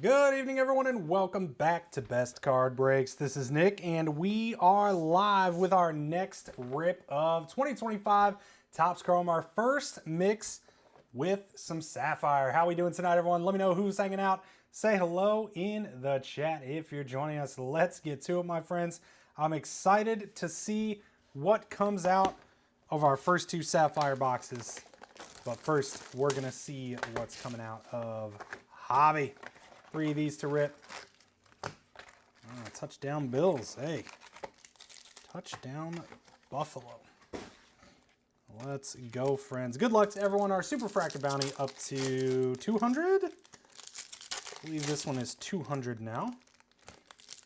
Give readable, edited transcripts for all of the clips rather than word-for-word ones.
Good evening, everyone, and welcome back to Best Card Breaks. This is Nick, and we are live with our next rip of 2025 Topps Chrome, our first mix with some Sapphire. How are we doing tonight, everyone? Let me know who's hanging out. Say hello in the chat if you're joining us. Let's get to it, my friends. I'm excited to see what comes out of our first two Sapphire boxes. But first, we're going to see what's coming out of Hobby. 3 of these to rip. Touchdown Bills. Hey. Touchdown Buffalo. Let's go, friends. Good luck to everyone. Our Super Fractor bounty up to 200. I believe this one is 200 now.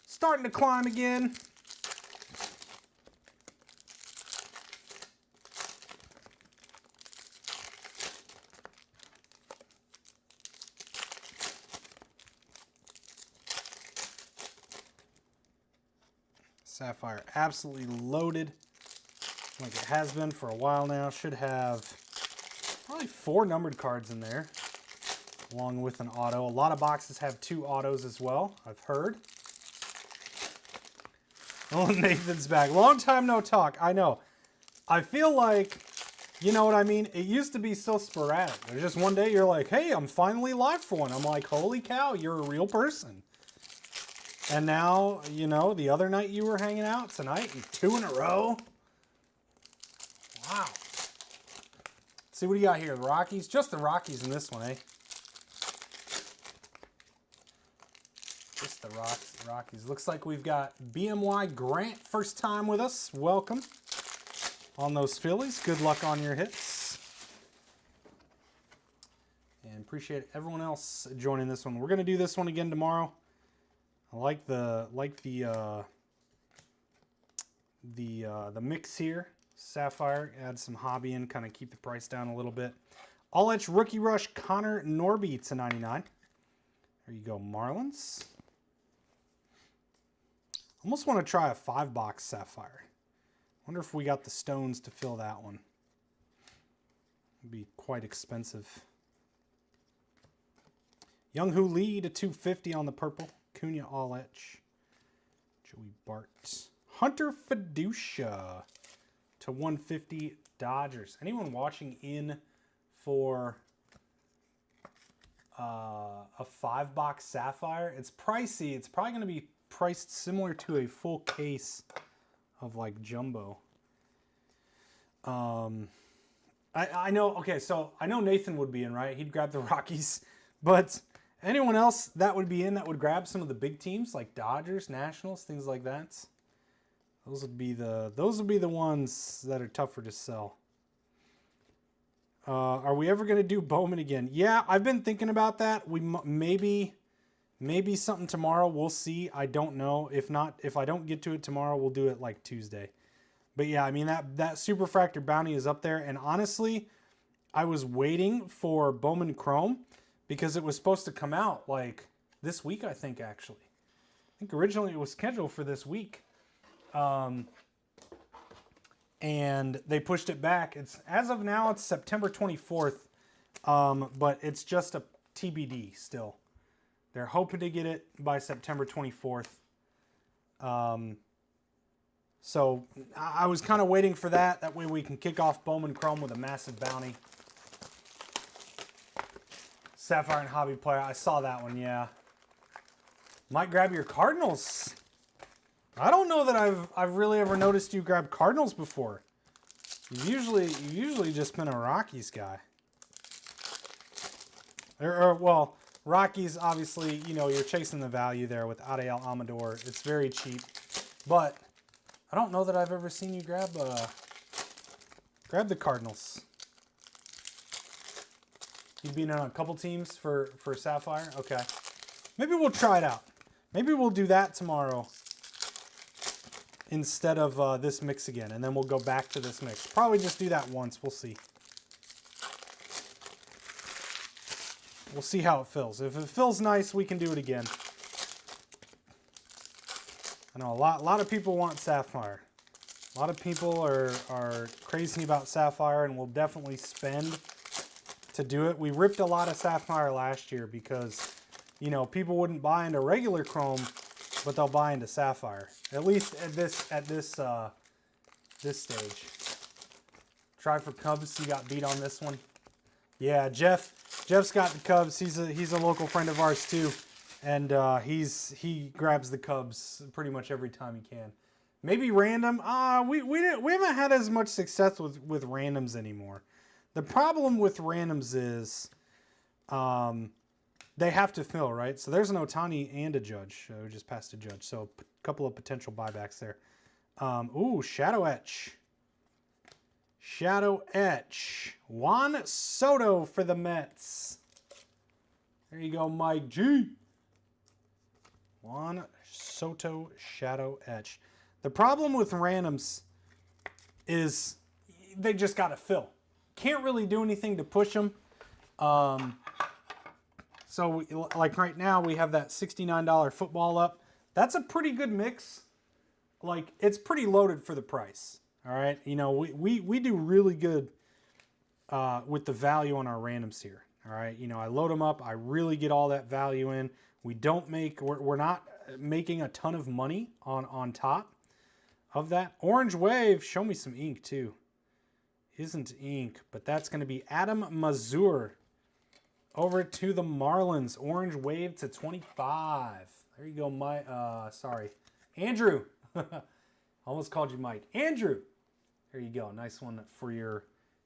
Starting to climb again. Sapphire absolutely loaded, like it has been for a while now. Should have probably 4 numbered cards in there, along with an auto. A lot of boxes have 2 autos as well, I've heard. Oh, Nathan's back. Long time no talk, I know. I feel like, you know what I mean? It used to be so sporadic. There's just one day you're like, hey, I'm finally live for one. I'm like, holy cow, you're a real person. And now, you know, the other night you were hanging out, tonight, 2 in a row. Wow. Let's see what do you got here. The Rockies? Just the Rockies in this one, eh? Just the Rockies. Looks like we've got BMY Grant, first time with us. Welcome on those Phillies. Good luck on your hits. And appreciate everyone else joining this one. We're going to do this one again tomorrow. I like the mix here. Sapphire, add some Hobby in, kind of keep the price down a little bit. All Edge Rookie Rush Connor Norby to 99. There you go, Marlins. Almost want to try a 5-box Sapphire. Wonder if we got the stones to fill that one. It'd be quite expensive. Young Hoo Lee to 250 on the purple. Cunha All Etch. Joey Bart. Hunter Fiducia to 150 Dodgers. Anyone watching in for a 5-box Sapphire? It's pricey. It's probably going to be priced similar to a full case of like jumbo. I know, okay, so I know Nathan would be in, right? He'd grab the Rockies, but anyone else that would be in that would grab some of the big teams like Dodgers, Nationals, things like that? Those would be the ones that are tougher to sell. Are we ever going to do Bowman again? Yeah, I've been thinking about that. We maybe something tomorrow. We'll see. I don't know. If not, if I don't get to it tomorrow, we'll do it like Tuesday. But yeah, I mean that Super Fractor bounty is up there, and honestly, I was waiting for Bowman Chrome because it was supposed to come out like this week, I think, actually. I think originally it was scheduled for this week. And they pushed it back. As of now, it's September 24th, but it's just a TBD still. They're hoping to get it by September 24th. So I was kind of waiting for that. That way we can kick off Bowman Chrome with a massive bounty. Sapphire and Hobby player. I saw that one, yeah. Might grab your Cardinals. I don't know that I've really ever noticed you grab Cardinals before. You've usually just been a Rockies guy. Well, Rockies, obviously, you know, you're chasing the value there with Ariel Amador. It's very cheap. But I don't know that I've ever seen you grab the Cardinals. You've been on a couple teams for Sapphire? Okay. Maybe we'll try it out. Maybe we'll do that tomorrow instead of this mix again, and then we'll go back to this mix. Probably just do that once. We'll see. We'll see how it feels. If it feels nice, we can do it again. I know a lot of people want Sapphire. A lot of people are crazy about Sapphire and will definitely spend to do it. We ripped a lot of Sapphire last year because you know, people wouldn't buy into regular chrome, but they'll buy into Sapphire. At least at this stage. Try for Cubs. He got beat on this one. Yeah, Jeff's got the Cubs. He's a local friend of ours too, and he grabs the Cubs pretty much every time he can. Maybe random. We haven't had as much success with randoms anymore. The problem with randoms is they have to fill, right? So there's an Ohtani and a Judge. We just passed a Judge. So a couple of potential buybacks there. Ooh, Shadow Etch. Shadow Etch. Juan Soto for the Mets. There you go, Mike G. Juan Soto Shadow Etch. The problem with randoms is they just got to fill. Can't really do anything to push them. So like right now we have that $69 football up. That's a pretty good mix. Like it's pretty loaded for the price. All right. You know, we do really good with the value on our randoms here. All right. You know, I load them up. I really get all that value in. We're not making a ton of money on top of that. Orange Wave. Show me some ink too. Isn't ink, but that's going to be Adam Mazur. Over to the Marlins. Orange Wave to 25. There you go, sorry. Andrew. Almost called you Mike. Andrew. There you go. Nice one for your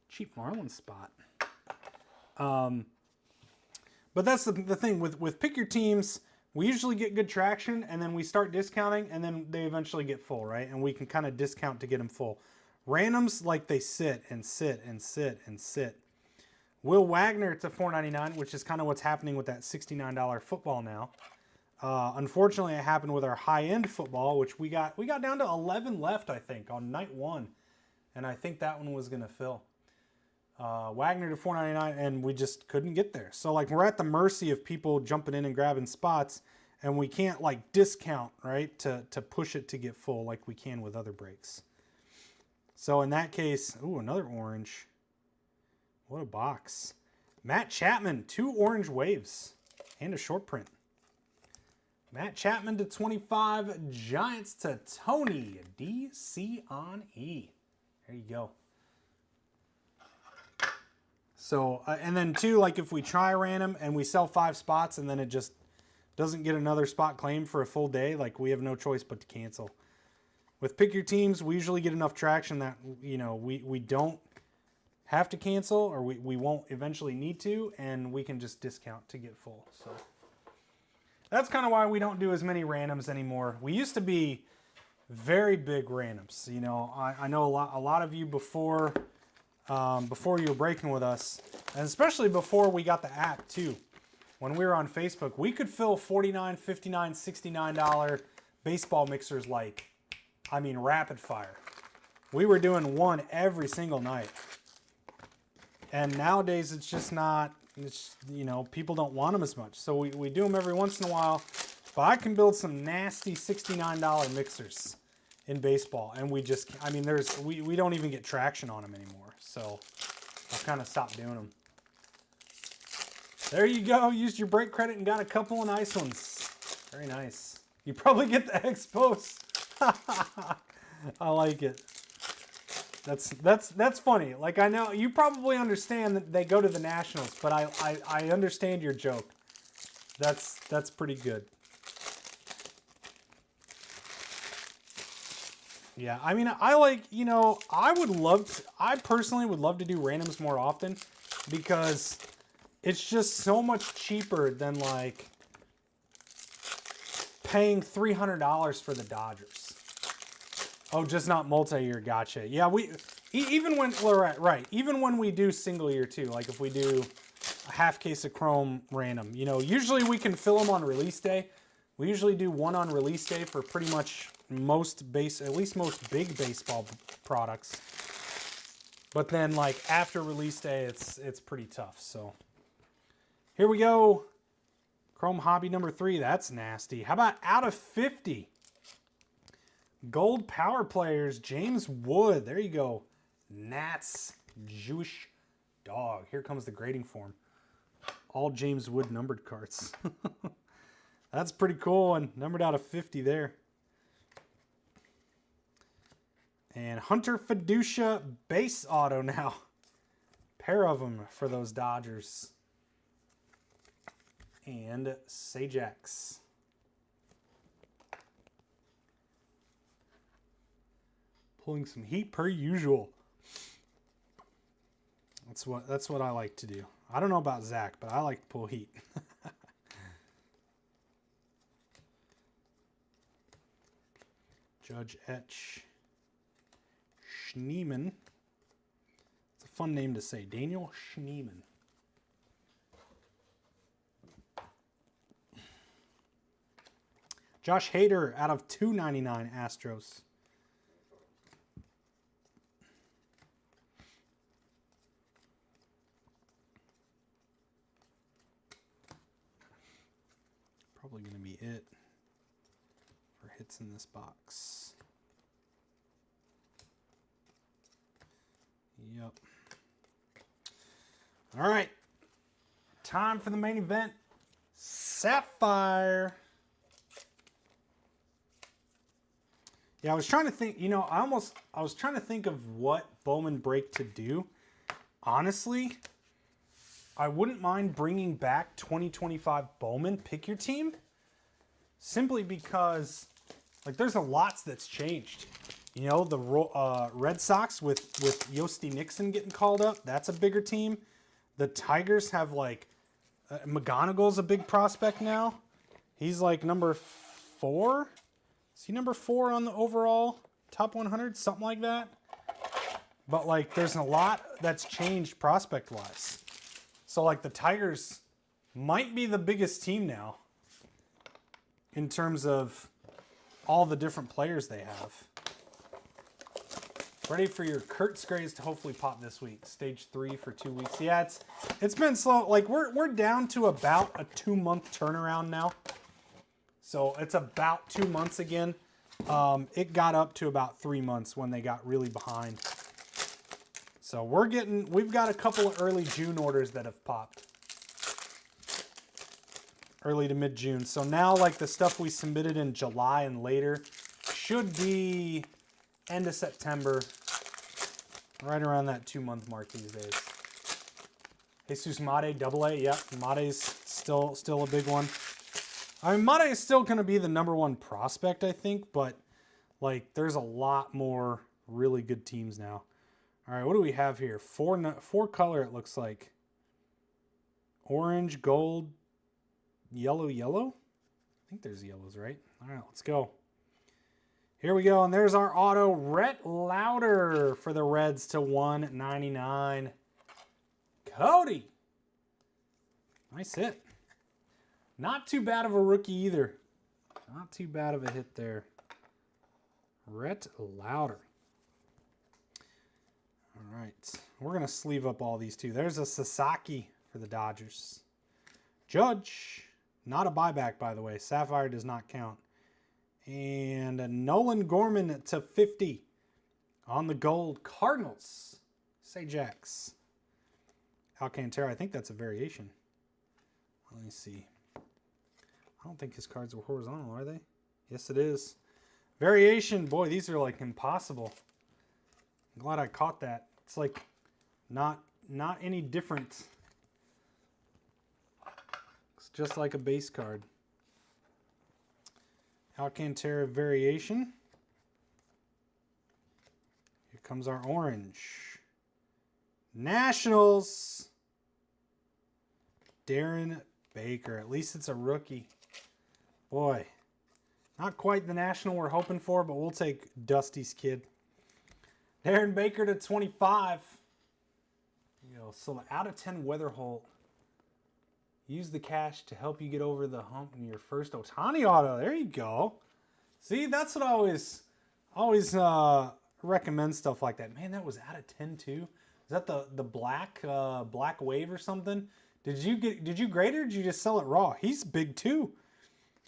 cheap Marlins spot. But that's the thing. With pick your teams, we usually get good traction, and then we start discounting, and then they eventually get full, right? And we can kind of discount to get them full. Randoms, like they sit and sit and sit and sit. Will Wagner to $4.99, which is kind of what's happening with that $69 football now. Unfortunately, it happened with our high-end football, which we got down to 11 left, I think, on night one. And I think that one was going to fill. Wagner to $4.99, and we just couldn't get there. So, like, we're at the mercy of people jumping in and grabbing spots, and we can't, like, discount, right, to push it to get full like we can with other breaks. So, in that case, ooh, another orange. What a box. Matt Chapman, 2 orange waves and a short print. Matt Chapman to 25. Giants to Tony. DC on E. There you go. So, and then too, like if we try random and we sell 5 spots and then it just doesn't get another spot claimed for a full day, like we have no choice but to cancel. With pick your teams, we usually get enough traction that, you know, we don't have to cancel, or we won't eventually need to, and we can just discount to get full. So that's kind of why we don't do as many randoms anymore. We used to be very big randoms. You know, I know a lot of you before you were breaking with us, and especially before we got the app too. When we were on Facebook, we could fill $49, $59, $69 baseball mixers like, I mean, rapid fire. We were doing one every single night. And nowadays, it's just not, you know, people don't want them as much. So we do them every once in a while. But I can build some nasty $69 mixers in baseball. And we just, I mean, we don't even get traction on them anymore. So I've kind of stopped doing them. There you go. Used your break credit and got a couple of nice ones. Very nice. You probably get the Expos. I like it. That's funny. Like, I know you probably understand that they go to the Nationals, but I understand your joke. That's pretty good. Yeah, I mean, I like, you know, I personally would love to do randoms more often because it's just so much cheaper than like paying $300 for the Dodgers. Oh, just not multi-year. Gotcha. Yeah, even when, right, even when we do single year too, like if we do a half case of Chrome random, you know, usually we can fill them on release day. We usually do one on release day for pretty much at least most big baseball products. But then like after release day, it's pretty tough. So here we go. Chrome Hobby number 3. That's nasty. How about out of 50? Gold Power Players, James Wood. There you go. Nats Jewish Dog. Here comes the grading form. all James Wood numbered cards. That's pretty cool, and numbered out of 50 there. And Hunter Fiducia base auto now. Pair of them for those Dodgers. And Sajax. Pulling some heat per usual. That's what I like to do. I don't know about Zach, but I like to pull heat. Judge Etch. Schneeman. It's a fun name to say. Daniel Schneeman. Josh Hader out of 299 Astros. Probably going to be it for hits in this box. Yep. All right. Time for the main event. Sapphire. Yeah, I was trying to think, you know, I was trying to think of what Bowman break to do. Honestly, I wouldn't mind bringing back 2025 Bowman Pick Your Team. Simply because, like, there's a lot that's changed. You know, the Red Sox with Yosti Nixon getting called up, that's a bigger team. The Tigers have, like, McGonigal's a big prospect now. He's, like, number 4. Is he number 4 on the overall top 100? Something like that. But, like, there's a lot that's changed prospect-wise. So, like, the Tigers might be the biggest team now in terms of all the different players they have. Ready for your Kurtz grades to hopefully pop this week. Stage 3 for 2 weeks. Yeah, it's been slow. Like, we're down to about a 2-month turnaround now. So it's about 2 months again. It got up to about 3 months when they got really behind. So we've got a couple of early June orders that have popped. Early to mid-June. So now, like, the stuff we submitted in July and later should be end of September. Right around that 2-month mark these days. Jesus Mate, AA. Yep, Mate's still a big one. I mean, Mate is still going to be the #1 prospect, I think, but, like, there's a lot more really good teams now. All right, what do we have here? Four color, it looks like. Orange, gold, yellow. I think there's yellows, right? All right, let's go. Here we go, and there's our auto, Rhett Lauder for the Reds to 199. Cody. Nice hit. Not too bad of a rookie either. Not too bad of a hit there. Rhett Lauder. All right, we're going to sleeve up all these too. There's a Sasaki for the Dodgers. Judge, not a buyback, by the way. Sapphire does not count. And a Nolan Gorman to 50 on the gold. Cardinals. Sajax. Alcantara, I think that's a variation. Let me see. I don't think his cards were horizontal, are they? Yes, it is. Variation. Boy, these are like impossible. I'm glad I caught that. It's like not any different. It's just like a base card. Alcantara variation. Here comes our orange. Nationals. Darren Baker. At least it's a rookie. Boy, not quite the national we're hoping for, but we'll take Dusty's kid. Darren Baker to 25. You know, so out of 10 Weatherholt. Use the cash to help you get over the hump in your first Ohtani auto. There you go. See, that's what I always recommend stuff like that. Man, that was out of 10 too. Is that the black wave or something? Did you grade it or did you just sell it raw? He's big too.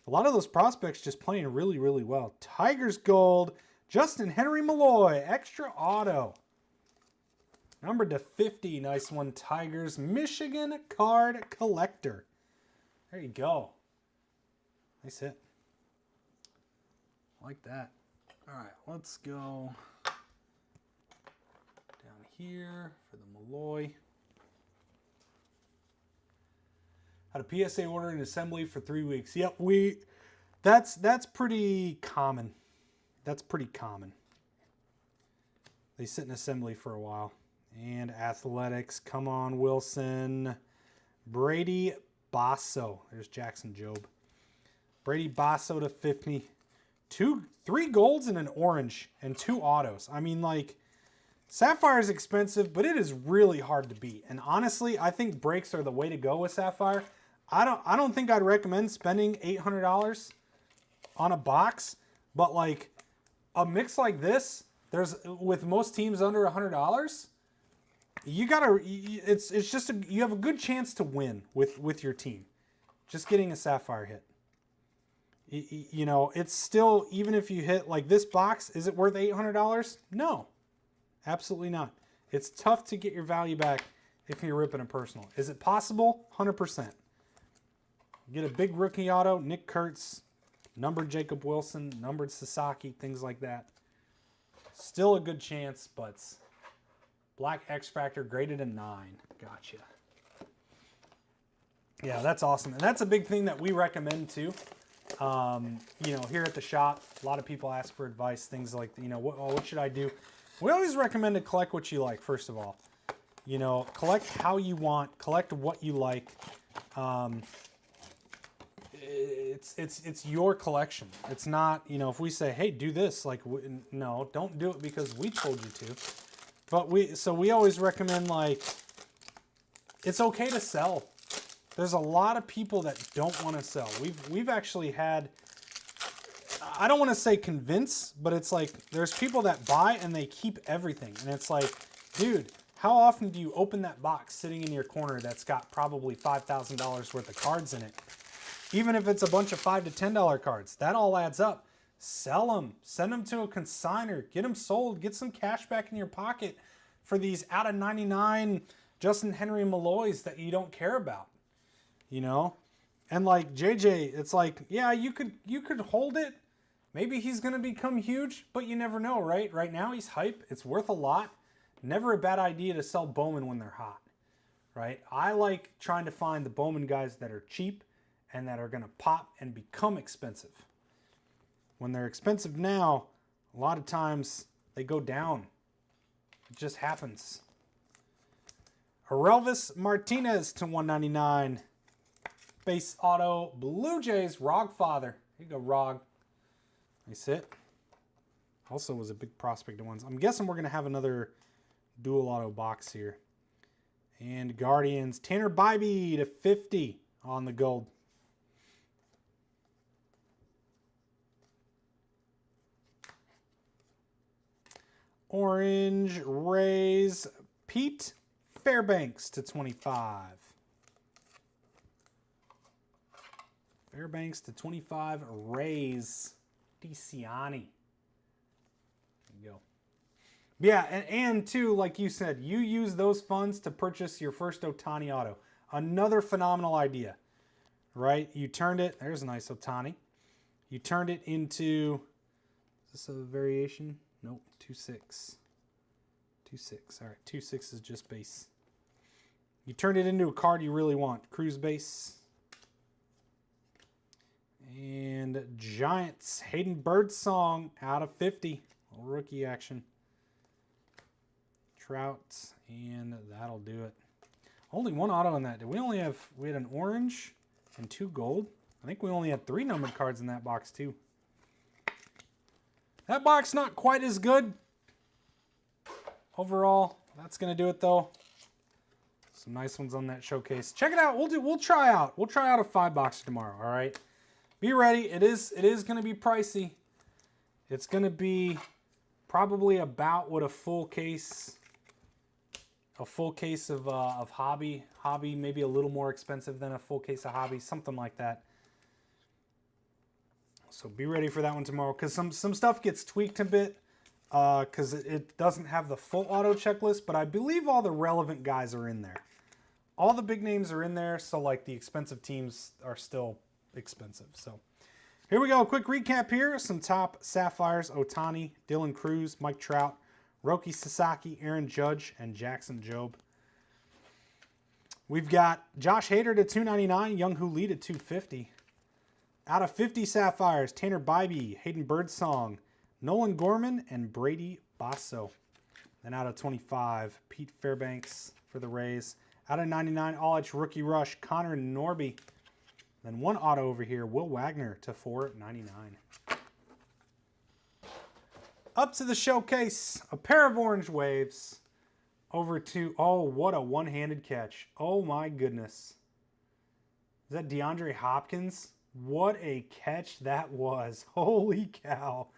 A lot of those prospects just playing really, really well. Tigers gold. Justin Henry Malloy, extra auto. Numbered to 50. Nice one, Tigers. Michigan card collector. There you go. Nice hit. Like that. All right, let's go down here for the Malloy. Had a PSA order and assembly for 3 weeks. Yep, that's pretty common. That's pretty common. They sit in assembly for a while. And athletics, come on, Wilson. Brady Basso. There's Jackson Jobe. Brady Basso to 50. 3 golds and an orange and 2 autos. I mean, like, Sapphire is expensive, but it is really hard to beat. And honestly, I think breaks are the way to go with Sapphire. I don't think I'd recommend spending $800 on a box, but like a mix like this, with most teams under $100, you have a good chance to win with your team. Just getting a Sapphire hit. You know, it's still, even if you hit like this box, is it worth $800? No, absolutely not. It's tough to get your value back if you're ripping a personal. Is it possible? 100%. Get a big rookie auto, Nick Kurtz, numbered Jacob Wilson, numbered Sasaki, things like that. Still a good chance, but Black X Factor graded a 9. Gotcha. Yeah, that's awesome. And that's a big thing that we recommend too. You know, here at the shop, a lot of people ask for advice, things like, you know, what should I do? We always recommend to collect what you like, first of all. You know, collect how you want, collect what you like. It's your collection. It's not, you know, if we say, hey, do this, like, no, don't do it because we told you to. But we always recommend, like, it's okay to sell. There's a lot of people that don't want to sell. We've actually had, I don't want to say convince, but it's like there's people that buy and they keep everything. And it's like, dude, how often do you open that box sitting in your corner that's got probably $5,000 worth of cards in it? Even if it's a bunch of $5 to $10 cards, that all adds up. Sell them, send them to a consignor, get them sold, get some cash back in your pocket for these out of 99 Justin Henry Malloys that you don't care about, you know? And like JJ, it's like, yeah, you could hold it. Maybe he's going to become huge, but you never know, right? Right now he's hype. It's worth a lot. Never a bad idea to sell Bowman when they're hot, right? I like trying to find the Bowman guys that are cheap and that are going to pop and become expensive. When they're expensive now, a lot of times they go down. It just happens. Arelvis Martinez to 199. Base auto, Blue Jays, Rogfather. Here you go, Rog. Nice hit. Also was a big prospect at once. I'm guessing we're going to have another dual auto box here. And Guardians, Tanner Bybee to 50 on the gold. Orange Rays, Pete Fairbanks to 25. Fairbanks to 25, Rays, DeCiani. There you go. Yeah, and too, like you said, you use those funds to purchase your first Ohtani auto. Another phenomenal idea, right? You turned it, there's a nice Ohtani. You turned it into, is this a variation? Nope, 2-6. 2-6, all right, 2-6 is just base. You turned it into a card you really want. Cruise base. And Giants, Hayden Birdsong out of 50. Little rookie action. Trout, and that'll do it. Only one auto in that. Did we had an orange and 2 gold? I think we only had 3 numbered cards in that box too. That box not quite as good. Overall, that's gonna do it though. Some nice ones on that showcase. Check it out. We'll try out a 5-boxer tomorrow, all right? Be ready. It is going to be pricey. It's going to be probably about what a full case of hobby, maybe a little more expensive than a full case of hobby, something like that. So be ready for that one tomorrow because some stuff gets tweaked a bit because it doesn't have the full auto checklist, but I believe all the relevant guys are in there. All the big names are in there, so like the expensive teams are still expensive. So here we go. Quick recap here. Some top Sapphires: Ohtani, Dylan Cruz, Mike Trout, Roki Sasaki, Aaron Judge, and Jackson Jobe. We've got Josh Hader to 299, Young Hoo Lee to 250. Out of 50 Sapphires, Tanner Bybee, Hayden Birdsong, Nolan Gorman, and Brady Basso. Then out of 25, Pete Fairbanks for the Rays. Out of 99, All-Edge Rookie Rush, Connor Norby. Then one auto over here, Will Wagner to 499. Up to the showcase, a pair of orange waves. Over to, oh, what a one-handed catch. Oh, my goodness. Is that DeAndre Hopkins? What a catch that was. Holy cow.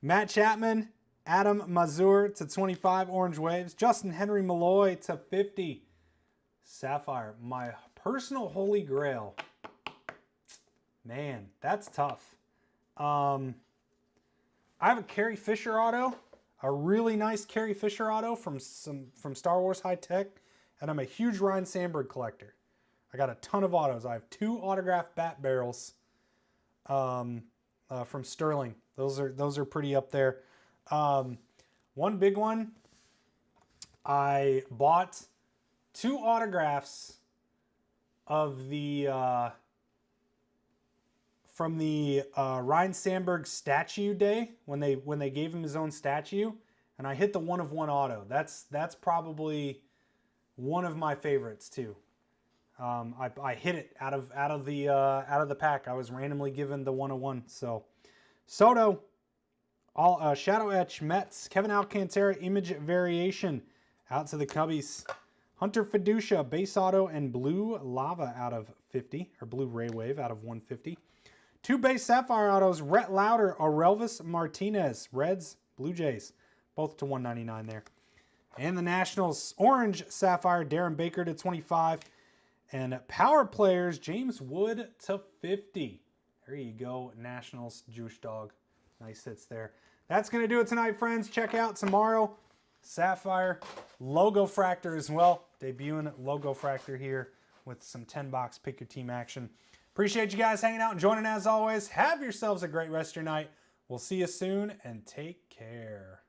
Matt Chapman, Adam Mazur to 25 orange waves. Justin Henry Malloy to 50. Sapphire, my personal holy grail. Man, that's tough. I have a Carrie Fisher auto. A really nice Carrie Fisher auto from Star Wars High Tech, and I'm a huge Ryan Sandberg collector. I got a ton of autos. I have 2 autographed bat barrels from Sterling. Those are pretty up there. One big one, I bought 2 autographs of the from the Ryan Sandberg statue day when they gave him his own statue, and I hit the 1-of-1 auto. That's probably one of my favorites too. I hit it out of the pack. I was randomly given the 1-of-1. So Soto, all Shadow Etch, Mets, Kevin Alcantara, Image Variation out to the Cubbies. Hunter Fiducia, base auto, and Blue Lava out of 50, or Blue Ray Wave out of 150. 2 base Sapphire autos, Rhett Lauder, Orelvis Martinez, Reds, Blue Jays, both to 199 there. And the Nationals, orange Sapphire, Darren Baker to 25. And power players, James Wood to 50. There you go, Nationals, Jewish Dog. Nice hits there. That's going to do it tonight, friends. Check out tomorrow, Sapphire, Logo Fractor as well. Debuting Logo Fractor here with some 10-box pick your team action. Appreciate you guys hanging out and joining as always. Have yourselves a great rest of your night. We'll see you soon and take care.